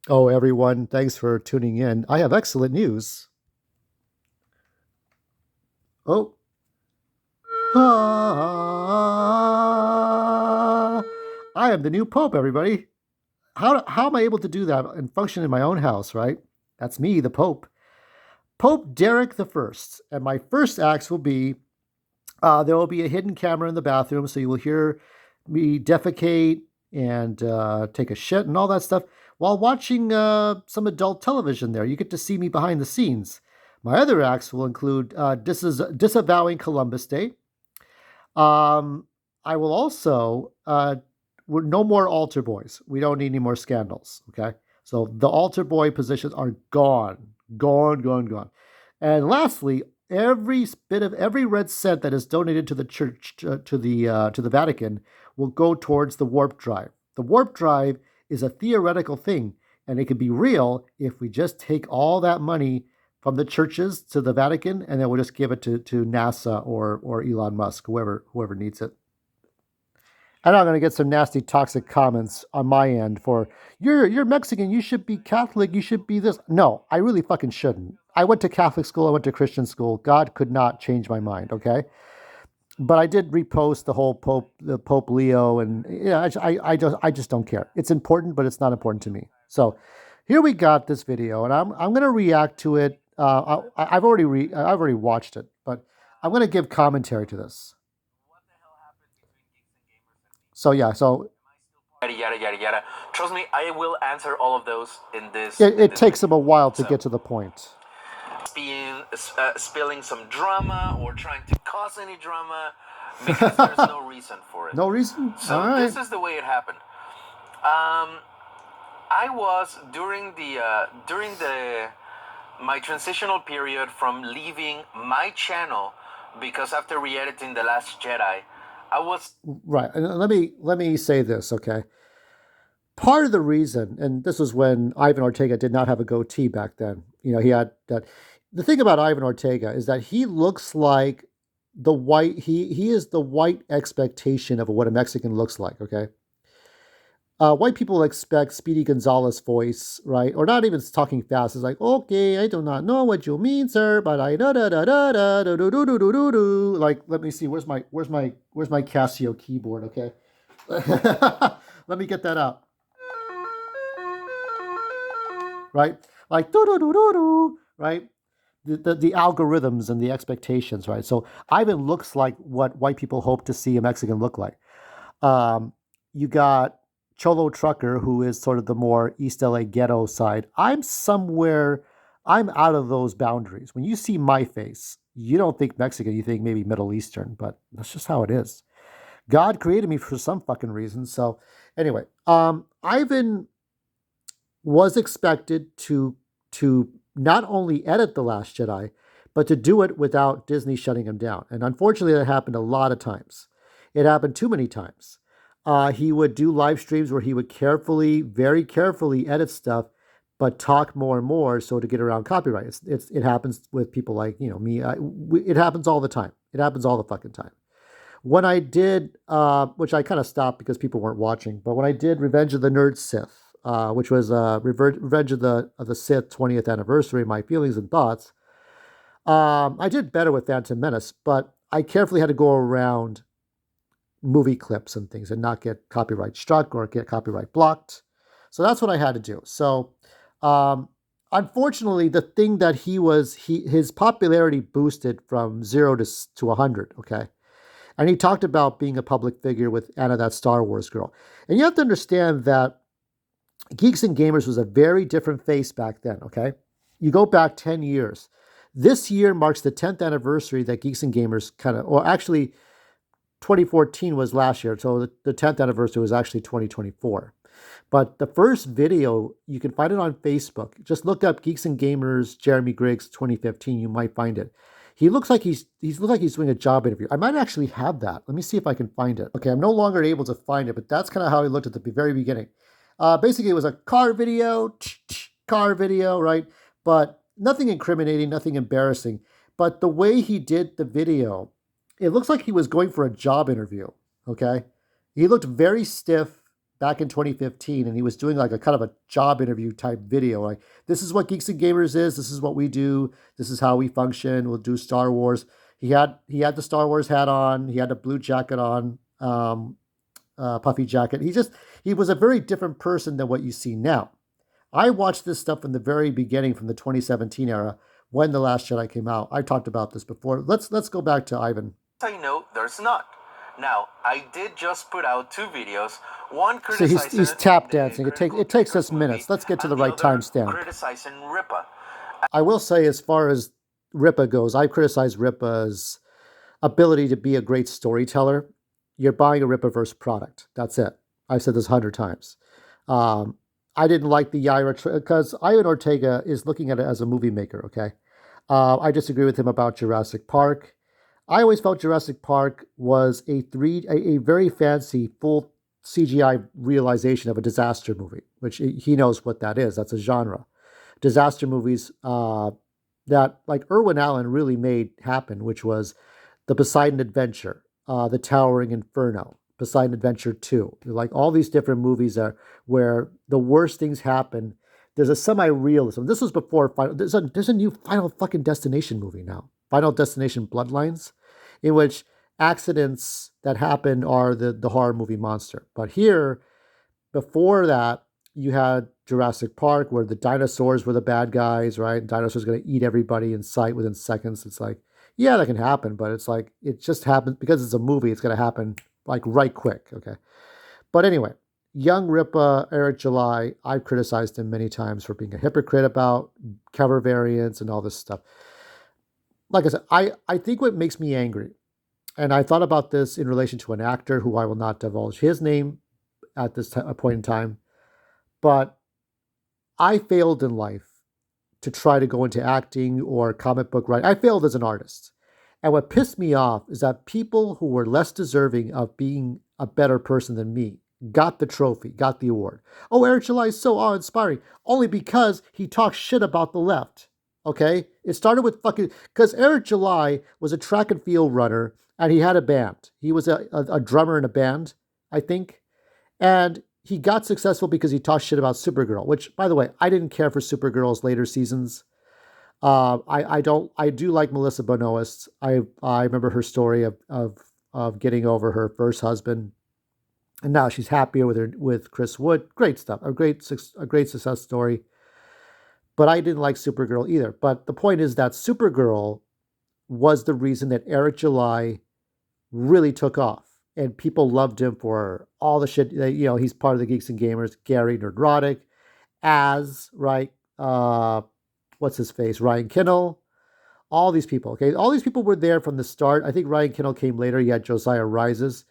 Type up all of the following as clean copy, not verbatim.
Oh, everyone, thanks for tuning in. I have excellent news. Oh, I am the new Pope, everybody. How am I able to do that and function in my own house, right? That's me, the Pope. Pope Derek the First. And my first acts will be there will be a hidden camera in the bathroom, so you will hear me defecate and take a shit and all that stuff while watching some adult television there. You get to see me behind the scenes. My other acts will include disavowing Columbus Day. I will also, we're no more altar boys. We don't need any more scandals, okay? So the altar boy positions are gone, gone, gone, gone. And lastly, every bit of every red cent that is donated to the church to the Vatican will go towards the warp drive. The warp drive is a theoretical thing, and it can be real if we just take all that money from the churches to the Vatican, and then we'll just give it to NASA or Elon Musk, whoever needs it. And I'm going to get some nasty, toxic comments on my end for you're Mexican, you should be Catholic, you should be this. No, I really fucking shouldn't. I went to Catholic school, I went to Christian school. God could not change my mind. Okay, but I did repost the Pope Leo, and yeah, I just don't care. It's important, but it's not important to me. So here we got this video, and I'm gonna react to it. I've already watched it, but I'm gonna give commentary to this. So yeah, so Yada yada yada yada. Trust me, I will answer all of those in this. it takes them a while to get to the point. Being spilling some drama or trying to cause any drama because there's no reason for it. No reason. So All right. this is the way it happened. I was during the my transitional period from leaving my channel because after re-editing The Last Jedi, I was Right. And let me say this, okay? Part of the reason, and this was when Ivan Ortega did not have a goatee back then. You know, he had that. The thing about Ivan Ortega is that he looks like the white. He is the white expectation of what a Mexican looks like. Okay. White people expect Speedy Gonzalez voice, right? Or not even talking fast. It's like, okay, I do not know what you mean, sir, but I da da da da da da do do do do do do. Like, let me see, where's my Casio keyboard? Okay, let me get that out. Right, like do do do do do. Right, the algorithms and the expectations. Right, so Ivan looks like what white people hope to see a Mexican look like. You got Cholo Trucker, who is sort of the more East LA ghetto side. I'm out of those boundaries. When you see my face, you don't think Mexican, you think maybe Middle Eastern, but that's just how it is. God created me for some fucking reason. So, anyway, Ivan was expected to not only edit The Last Jedi, but to do it without Disney shutting him down. And unfortunately, that happened a lot of times. It happened too many times. He would do live streams where he would carefully, very carefully edit stuff, but talk more and more so to get around copyright. It happens with people like me. It happens all the time. It happens all the fucking time. When I did, which I kind of stopped because people weren't watching, but when I did Revenge of the Nerd Sith, which was Revenge of the Sith 20th anniversary, my feelings and thoughts, I did better with Phantom Menace, but I carefully had to go around movie clips and things and not get copyright struck or get copyright blocked. So that's what I had to do. So um, unfortunately, the thing that his popularity boosted from 0 to 100. Okay. And he talked about being a public figure with Anna, that Star Wars girl. And you have to understand that Geeks and Gamers was a very different face back then. Okay. You go back 10 years. This year marks the 10th anniversary that Geeks and Gamers or actually 2014 was last year, so the 10th anniversary was actually 2024. But the first video, you can find it on Facebook. Just look up Geeks and Gamers Jeremy Griggs 2015. You might find it. He looks like he's doing a job interview. I might actually have that. Let me see if I can find it. Okay, I'm no longer able to find it, but that's kind of how he looked at the very beginning. Basically, it was a car video, right? But nothing incriminating, nothing embarrassing. But the way he did the video, it looks like he was going for a job interview. Okay, he looked very stiff, back in 2015, and he was doing like a kind of a job interview type video. Like, this is what Geeks and Gamers is. This is what we do. This is how we function. We'll do Star Wars. He had the Star Wars hat on. He had a blue jacket on, puffy jacket. He was a very different person than what you see now. I watched this stuff from the very beginning, from the 2017 era, when The Last Jedi came out. I talked about this before. Let's go back to Ivan. I know there's not. Now, I did just put out 2 videos. One So he's criticizing tap the dancing. critical It takes Trickers us movie, minutes. Let's get to and the the right other timestamp. criticizing Ripa. I will say, as far as Ripa goes, I criticize Ripa's ability to be a great storyteller. You're buying a Ripaverse product. That's it. I've said this 100 times. Um, I didn't like the Yaira because Ivan Ortega is looking at it as a movie maker. Okay, I disagree with him about Jurassic Park. I always felt Jurassic Park was a very fancy full CGI realization of a disaster movie, which he knows what that is. That's a genre. Disaster movies that like Irwin Allen really made happen, which was the Poseidon Adventure, the Towering Inferno, Poseidon Adventure 2, like all these different movies are where the worst things happen. There's a semi-realism. This was before Final. There's a new Final fucking Destination movie now, Final Destination Bloodlines, in which accidents that happen are the horror movie monster. But here, before that, you had Jurassic Park, where the dinosaurs were the bad guys, right? Dinosaurs going to eat everybody in sight within seconds. It's like, yeah, that can happen, but it's like it just happens because it's a movie. It's going to happen like right quick, okay? But anyway, young Ripa, Eric July, I've criticized him many times for being a hypocrite about cover variants and all this stuff. Like I said, I think what makes me angry, and I thought about this in relation to an actor who I will not divulge his name at this point in time, but I failed in life to try to go into acting or comic book writing. I failed as an artist. And what pissed me off is that people who were less deserving of being a better person than me got the trophy, got the award. Oh, Eric July is so awe-inspiring, only because he talks shit about the left. Okay? It started with fucking... Because Eric July was a track and field runner, and he had a band. He was a drummer in a band, I think. And he got successful because he talked shit about Supergirl, which, by the way, I didn't care for Supergirl's later seasons. I do like Melissa Benoist. I remember her story of getting over her first husband, and now she's happier with Chris Wood. Great stuff. A great success story. But I didn't like Supergirl either. But the point is that Supergirl was the reason that Eric July really took off. And people loved him for all the shit. He's part of the Geeks and Gamers. Gary Nerdrotic, right? What's his face? Ryan Kinnell. All these people. Okay, all these people were there from the start. I think Ryan Kinnell came later. You had Josiah Rises,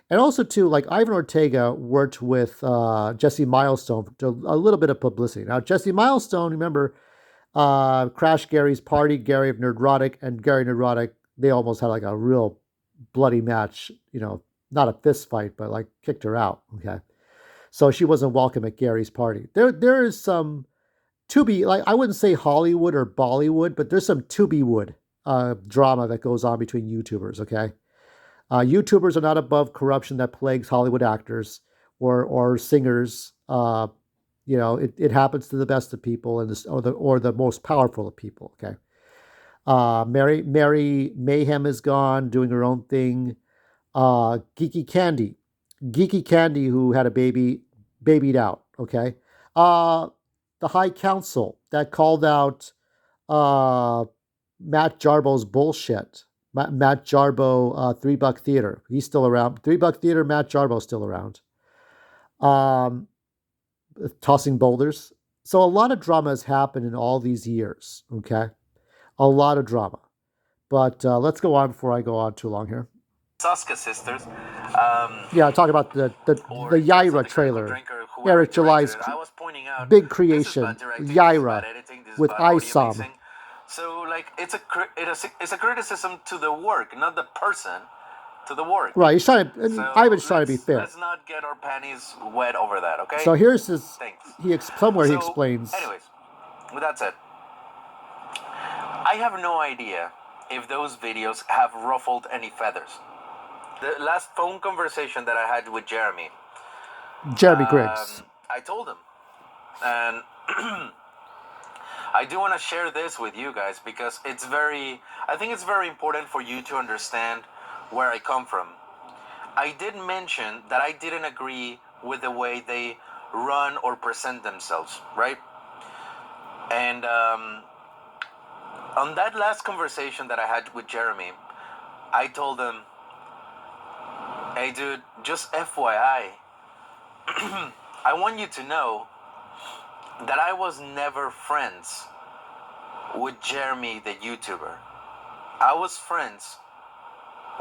and also too, like Ivan Ortega worked with Jesse Milestone to a little bit of publicity. Now Jesse Milestone, remember, Crash Gary's Party, Gary of Nerdrotic, and Gary Nerdrotic. They almost had like a real bloody match. Not a fist fight, but like kicked her out. Okay, so she wasn't welcome at Gary's party. There is some Tubi, like I wouldn't say Hollywood or Bollywood, but there's some Tubi-wood drama that goes on between YouTubers. Okay, YouTubers are not above corruption that plagues Hollywood actors or singers. It happens to the best of people and or the most powerful of people. Okay, Mary Mayhem is gone, doing her own thing. Geeky Candy, who had a babied out. Okay, the High Council that called out Matt Jarbo's bullshit. Matt Jarbo, $3 Theater. He's still around. $3 Theater, Matt Jarbo's still around. Um, Tossing boulders. So a lot of drama has happened in all these years. Okay, a lot of drama. But let's go on before I go on too long here. Saska sisters. Yeah, talk about the Yaira trailer. Eric July's big creation, Yaira, with ISOM. So, like, it's a criticism to the work, not the person, to the work. Right, he's trying to, and Ivan's trying to be fair. Let's not get our panties wet over that, okay? So here's his, Thanks. Somewhere he explains. Anyways, with that said, I have no idea if those videos have ruffled any feathers. The last phone conversation that I had with Jeremy, Jeremy Griggs. I told him, and I do want to share this with you guys because I think it's very important for you to understand where I come from. I did mention that I didn't agree with the way they run or present themselves, right? And on that last conversation that I had with Jeremy, I told him, hey dude, just FYI, I want you to know that I was never friends with Jeremy the YouTuber. I was friends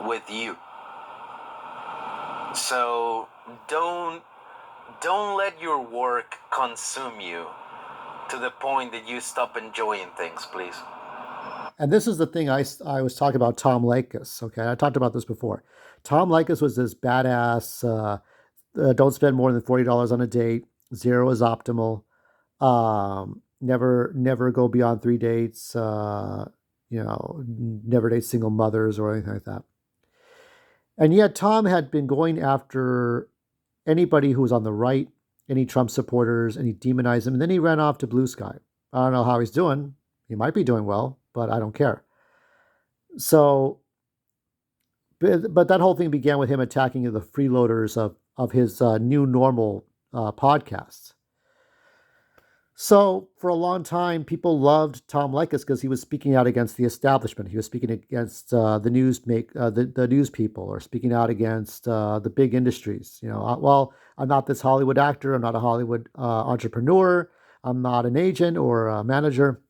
with you. So don't let your work consume you to the point that you stop enjoying things, please. And this is the thing I was talking about Tom Lakis. Okay, I talked about this before. Tom Lakis was this badass. Don't spend more than $40 on a date. Zero is optimal. Never go beyond 3 dates. Never date single mothers or anything like that. And yet Tom had been going after anybody who was on the right, any Trump supporters, and he demonized them. And then he ran off to Blue Sky. I don't know how he's doing. He might be doing well, but I don't care. So, but that whole thing began with him attacking the freeloaders of his new normal podcasts. So for a long time, people loved Tom Likas because he was speaking out against the establishment. He was speaking against the news people, or speaking out against the big industries. Well, I'm not this Hollywood actor. I'm not a Hollywood entrepreneur. I'm not an agent or a manager.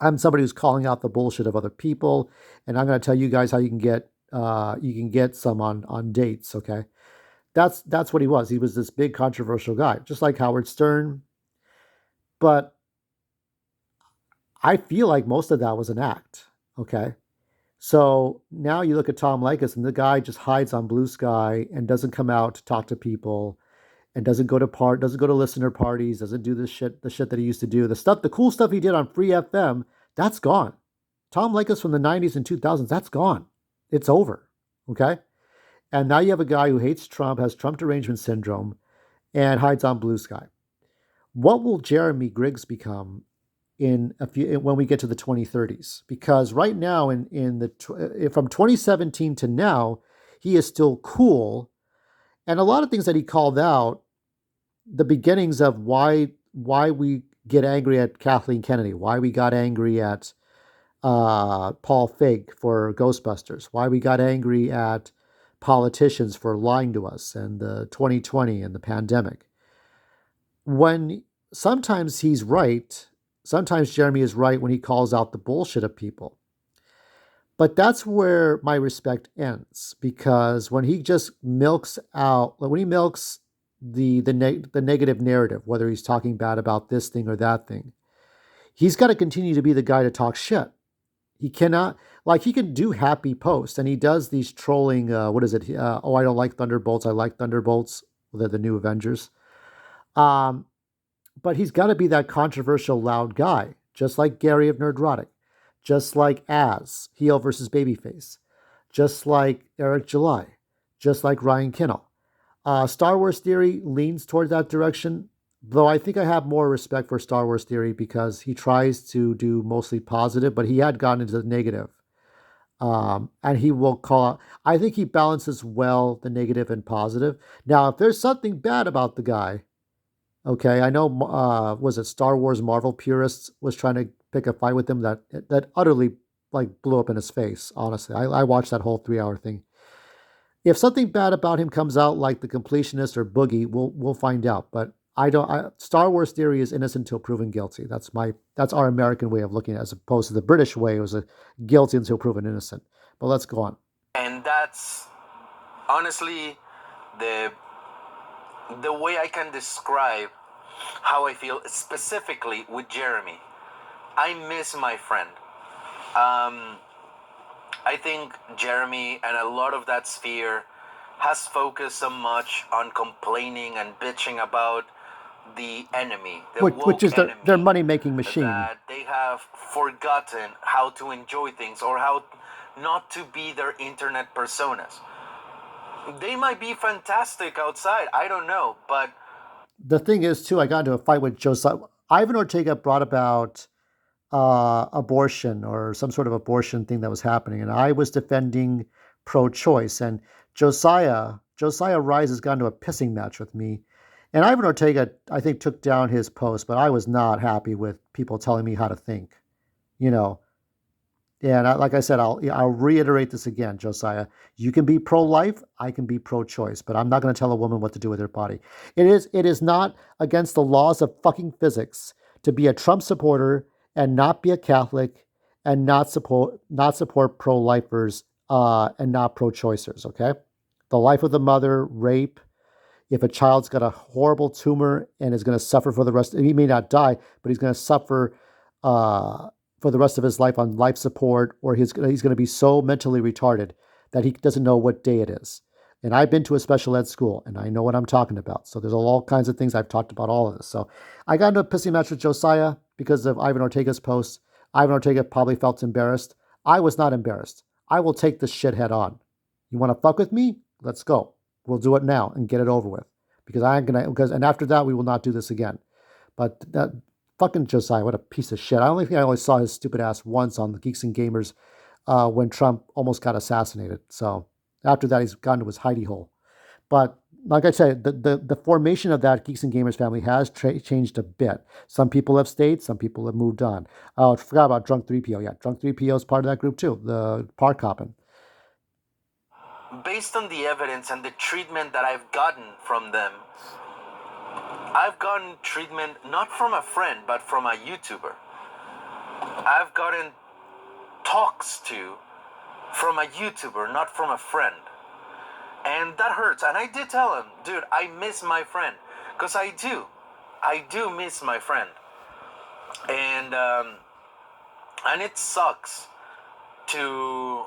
I'm somebody who's calling out the bullshit of other people, and I'm going to tell you guys how you can get some on dates. Okay, that's what he was. He was this big controversial guy, just like Howard Stern. But I feel like most of that was an act. Okay. So now you look at Tom Likas, and the guy just hides on Blue Sky and doesn't come out to talk to people, and doesn't go to listener parties, doesn't do the shit that he used to do. The cool stuff he did on Free FM, that's gone. Tom Likas from the 90s and 2000s, that's gone. It's over. Okay. And now you have a guy who hates Trump, has Trump derangement syndrome, and hides on Blue Sky. What will Jeremy Griggs become when we get to the 2030s? Because right now, from 2017 to now, he is still cool, and a lot of things that he called out, the beginnings of why we get angry at Kathleen Kennedy, why we got angry at Paul Feig for Ghostbusters, why we got angry at politicians for lying to us, and the 2020 and the pandemic. When sometimes he's right, sometimes Jeremy is right when he calls out the bullshit of people. But that's where my respect ends, because when he just milks the negative narrative, whether he's talking bad about this thing or that thing, he's got to continue to be the guy to talk shit. He cannot, like, he can do happy posts, and he does these trolling. What is it? I don't like Thunderbolts. I like Thunderbolts. They're the new Avengers. Um, but he's got to be that controversial, loud guy, just like Gary of Nerdrotic, just like heel versus babyface, just like Eric July, just like Ryan Kinnell. Star Wars Theory leans toward that direction, though I think I have more respect for Star Wars Theory because he tries to do mostly positive, but he had gotten into the negative. And he will call out. I think he balances well the negative and positive. Now, if there's something bad about the guy, okay, I know. Was it Star Wars Marvel purists was trying to pick a fight with him that utterly like blew up in his face. Honestly, I watched that whole 3 hour thing. If something bad about him comes out, like the completionist or Boogie, we'll find out. But I don't. Star Wars Theory is innocent until proven guilty. That's our American way of looking at it, as opposed to the British way. It was a guilty until proven innocent. But let's go on. And that's honestly the the way I can describe how I feel specifically with Jeremy. I miss my friend. I think Jeremy and a lot of that sphere has focused so much on complaining and bitching about the enemy, the Which woke is enemy, their money making machine. that they have forgotten how to enjoy things or how not to be their internet personas. They might be fantastic outside. I don't know, but The thing is, too, I got into a fight with Josiah. Ivan Ortega brought about abortion or some sort of abortion thing that was happening, and I was defending pro-choice. And Josiah Rises got into a pissing match with me, and Ivan Ortega, I think, took down his post, but I was not happy with people telling me how to think. You know, and like I said, I'll reiterate this again, Josiah. You can be pro-life, I can be pro-choice, but I'm not going to tell a woman what to do with her body. It is not against the laws of fucking physics to be a Trump supporter and not be a Catholic and not support pro-lifers and not pro-choicers. Okay, the life of the mother, rape. If a child's got a horrible tumor and is going to suffer for the rest, he may not die, but he's going to suffer uh, for the rest of his life on life support, or he's going to be so mentally retarded that he doesn't know what day it is. And I've been to a special ed school, and I know what I'm talking about. So there's all kinds of things I've talked about all of this. So I got into a pissy match with Josiah because of Ivan Ortega's post. Ivan Ortega probably felt embarrassed. I was not embarrassed. I will take this shit head on. You want to fuck with me? Let's go. We'll do it now and get it over with. Because I ain't gonna and after that we will not do this again. But that fucking Josiah, what a piece of shit. I only think I only saw his stupid ass once on the Geeks and Gamers when Trump almost got assassinated. So after that he's gone to his hidey hole. But like I said, the formation of that Geeks and Gamers family has changed a bit. Some people have stayed, some people have moved on. Oh, I forgot about Drunk 3PO. Yeah, Drunk 3PO is part of that group too, the park hopping. based on the evidence and the treatment that I've gotten from them, I've gotten treatment not from a friend, but from a YouTuber. I've gotten talks to from a YouTuber, not from a friend. And that hurts. And I did tell him, dude, I miss my friend. Because I do. I do miss my friend. And it sucks to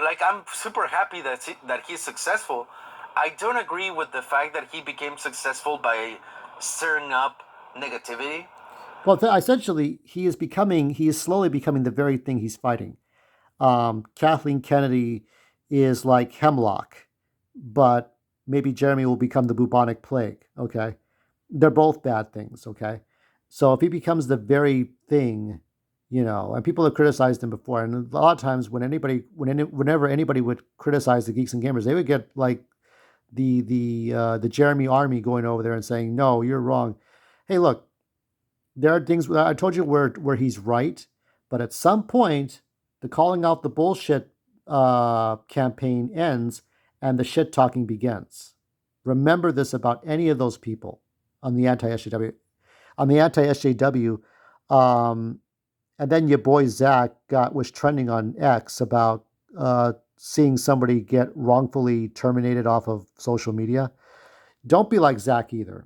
like, I'm super happy that he's successful. I don't agree with the fact that he became successful by stirring up negativity. Well, essentially, he is slowly becoming the very thing he's fighting. Kathleen Kennedy is like hemlock, but maybe Jeremy will become the bubonic plague. Okay, they're both bad things. Okay, so if he becomes the very thing, and people have criticized him before, and a lot of times whenever anybody would criticize the Geeks and Gamers, they would get like the Jeremy army going over there and saying, "No, you're wrong." Hey, look, there are things I told you where he's right, but at some point, the calling out the bullshit campaign ends and the shit talking begins. Remember this about any of those people on the anti SJW. On the anti SJW, um, and then your boy Zach was trending on X about seeing somebody get wrongfully terminated off of social media. Don't be like Zach either.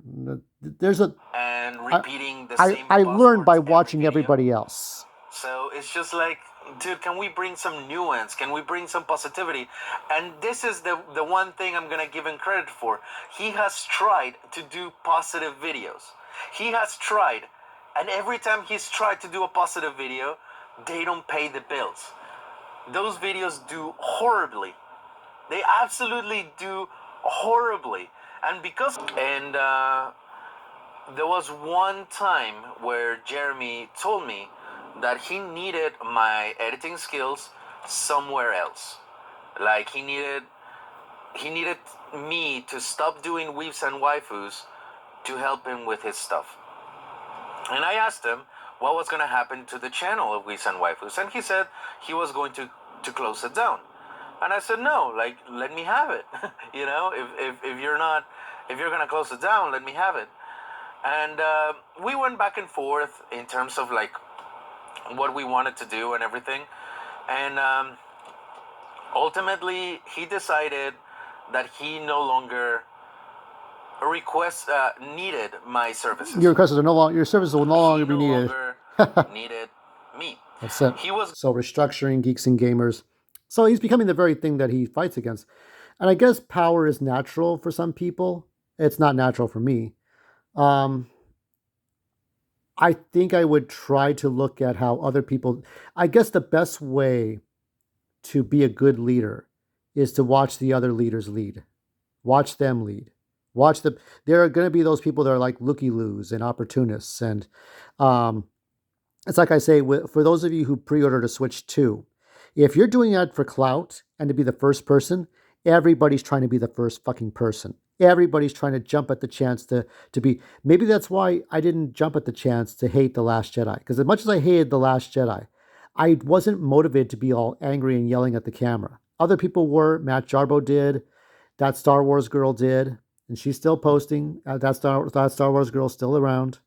There's a And I, repeating the I same I learned by buzzwords every watching video. everybody else. So it's just like, dude, can we bring some nuance? Can we bring some positivity? And this is the one thing I'm gonna give him credit for. He has tried to do positive videos. He has tried, and every time he's tried to do a positive video, they don't pay the bills. Those videos do horribly. They absolutely do horribly. And there was one time where Jeremy told me that he needed my editing skills somewhere else. Like he needed me to stop doing weaves and waifus to help him with his stuff. And I asked him what was going to happen to the channel of weaves and waifus, and he said he was going to close it down. And I said, no, like, let me have it. If you're not, if you're gonna close it down, let me have it. And we went back and forth in terms of like what we wanted to do and everything. And ultimately, he decided that he no longer needed my services. Your services will no He longer be no needed. longer needed me. That's it. He was So restructuring Geeks and Gamers. So he's becoming the very thing that he fights against. And I guess power is natural for some people. It's not natural for me. Um, I think I would try to look at how other people. I guess the best way to be a good leader is to watch the other leaders lead. Watch them lead. Watch the. There are going to be those people that are like looky loos and opportunists, and um, it's like I say, for those of you who pre-ordered a Switch 2, if you're doing that for clout and to be the first person, everybody's trying to be the first fucking person. Everybody's trying to jump at the chance to be. Maybe that's why I didn't jump at the chance to hate The Last Jedi. Because as much as I hated The Last Jedi, I wasn't motivated to be all angry and yelling at the camera. Other people were. Matt Jarbo did. That Star Wars girl did. And she's still posting. That Star Wars girl's still around.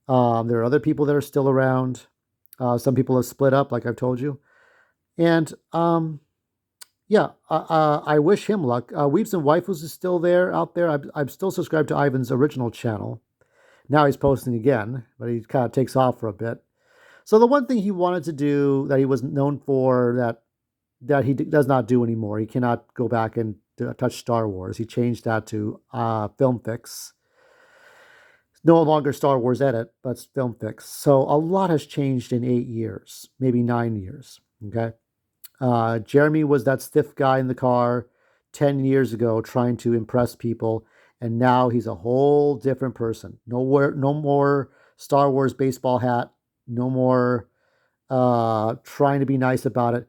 There are other people that are still around. Some people have split up, like I've told you. And yeah, I wish him luck. Weaves and Waifus is still there out there. I'm still subscribed to Ivan's original channel. Now he's posting again, but he kind of takes off for a bit. So the one thing he wanted to do that he was known for that he does not do anymore. He cannot go back and touch Star Wars. He changed that to Film Fix. No longer Star Wars Edit, but Film Fix. So a lot has changed in 8 years, maybe 9 years. Okay. Jeremy was that stiff guy in the car 10 years ago trying to impress people. And now he's a whole different person. No more Star Wars baseball hat. No more trying to be nice about it.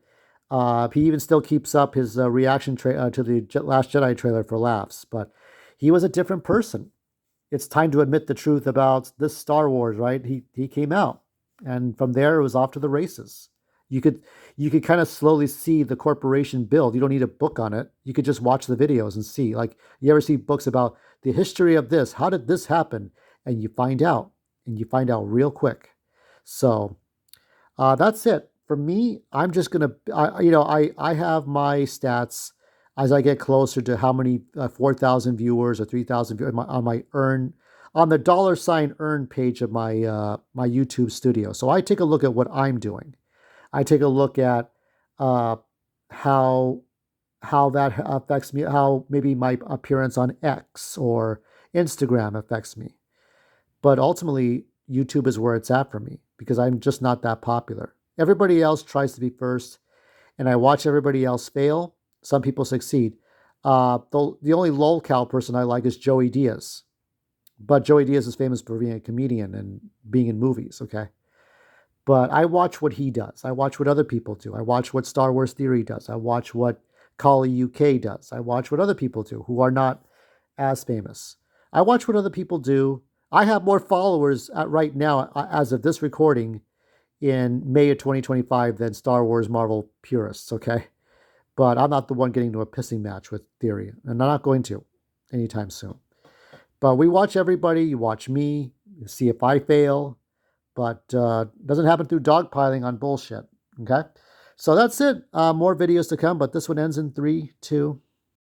He even still keeps up his reaction to the Last Jedi trailer for laughs. But he was a different person. It's time to admit the truth about this Star Wars, right? He came out, and from there it was off to the races. You could you could kind of slowly see the corporation build. You don't need a book on it. You could just watch the videos and see. Like you ever see books about the history of this? How did this happen? And you find out real quick. So that's it for me. I'm just gonna, I have my stats as I get closer to how many 4,000 viewers or 3,000 viewers on my earn on the dollar sign earn page of my YouTube studio. So I take a look at what I'm doing. I take a look at uh, how that affects me, how maybe my appearance on X or Instagram affects me. But ultimately, YouTube is where it's at for me because I'm just not that popular. Everybody else tries to be first, and I watch everybody else fail. Some people succeed. The only lolcow person I like is Joey Diaz, but Joey Diaz is famous for being a comedian and being in movies. Okay, but I watch what he does. I watch what other people do. I watch what Star Wars Theory does. I watch what Kali UK does. I watch what other people do who are not as famous. I watch what other people do. I have more followers right now, as of this recording, in May of 2025 than Star Wars Marvel purists, okay? But I'm not the one getting into a pissing match with Theory, and I'm not going to anytime soon. But we watch everybody. You watch me, you see if I fail, but it doesn't happen through dogpiling on bullshit, okay? So that's it. More videos to come, but this one ends in 3, 2,